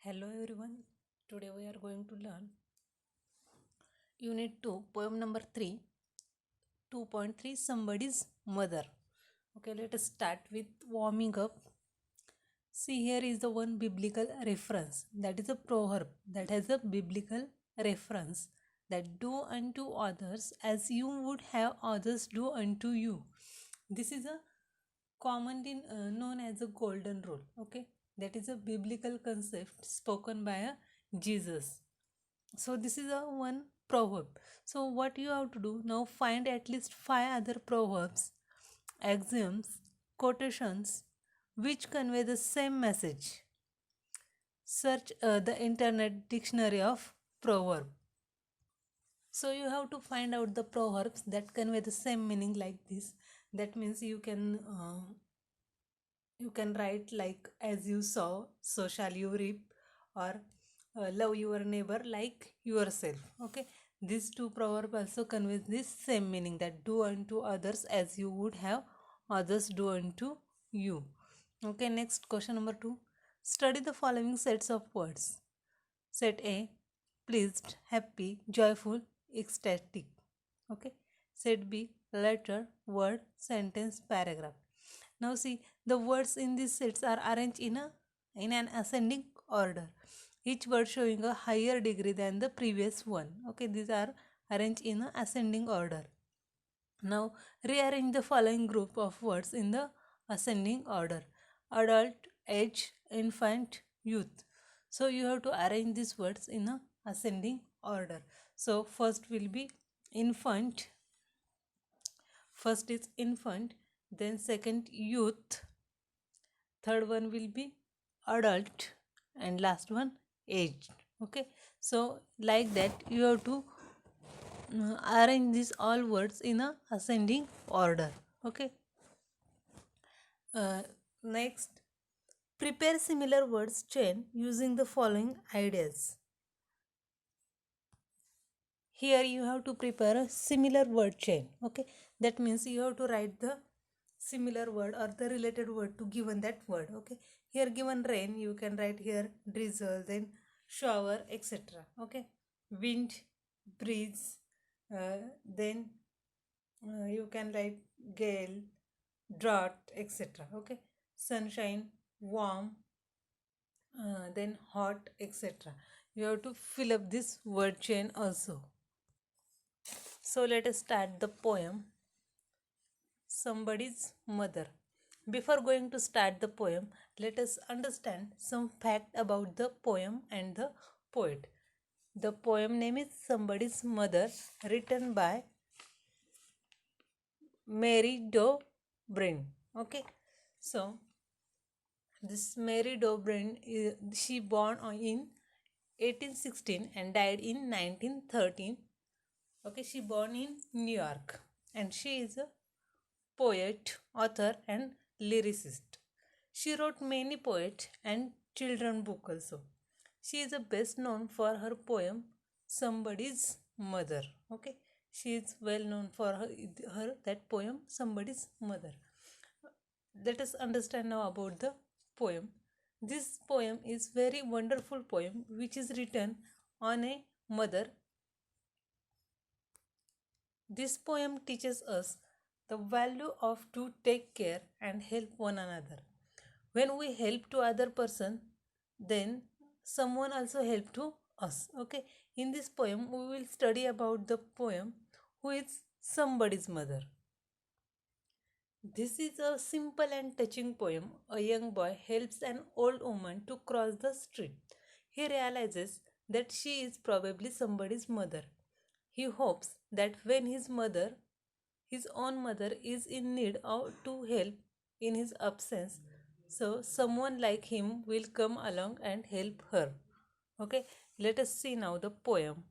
Hello everyone. Today we are going to learn Unit 2, poem number 3, 2.3 Somebody's Mother. Okay, let us start with warming up. See, here is the one biblical reference. That is a proverb that has a biblical reference that do unto others as you would have others do unto you. This is a commonly known as a golden rule. Okay, that is a biblical concept spoken by a Jesus. So this is a one proverb. So what you have to do now, find at least 5 other proverbs, axioms, quotations which convey the same message. Search the internet dictionary of proverb. So you have to find out the proverbs that convey the same meaning like this. That means you can write like, as you sow so shall you reap, or love your neighbor like yourself. Okay, these two proverbs also conveys this same meaning, that do unto others as you would have others do unto you. Okay, next question number 2. Study the following sets of words. Set A, pleased, happy, joyful, ecstatic. Okay, set B, letter, word, sentence, paragraph. Now see, the words in these sets are arranged in an ascending order, each word showing a higher degree than the previous one. Okay, these are arranged in a ascending order. Now rearrange the following group of words in the ascending order: adult, age, infant, youth. So you have to arrange these words in a ascending order. So first will be infant, first is infant, then second youth, third one will be adult, and last one aged. Okay, so like that you have to arrange these all words in a ascending order. Okay, next, prepare similar words chain using the following ideas. Here you have to prepare a similar word chain. Okay, that means you have to write the similar word or the related word to given that word. Okay, here given rain, you can write here drizzle, then shower, etc. Okay, wind, breeze, then you can write gale, drought, etc. Okay, sunshine, warm, then hot, etc. You have to fill up this word chain also. So let us start the poem Somebody's Mother. Before going to start the poem, let us understand some fact about the poem and the poet. The poem name is Somebody's Mother, written by Mary Dobryn. Okay, so this Mary Dobryn, she born in 1816 and died in 1913. Okay, she born in New York, and she is a poet, author, and lyricist. She wrote many poetry and children book also. She is best known for her poem Somebody's Mother. Okay, she is well known for her that poem Somebody's Mother. Let us understand now about the poem. This poem is very wonderful poem which is written on a mother. This poem teaches us the value of to take care and help one another. When we help to other person, then someone also help to us. Okay, in this poem we will study about the poem who is somebody's mother. This is a simple and touching poem. A young boy helps an old woman to cross the street. He realizes that she is probably somebody's mother. He hopes that when his own mother, is in need of to help in his absence, so someone like him will come along and help her. Okay, let us see now the poem.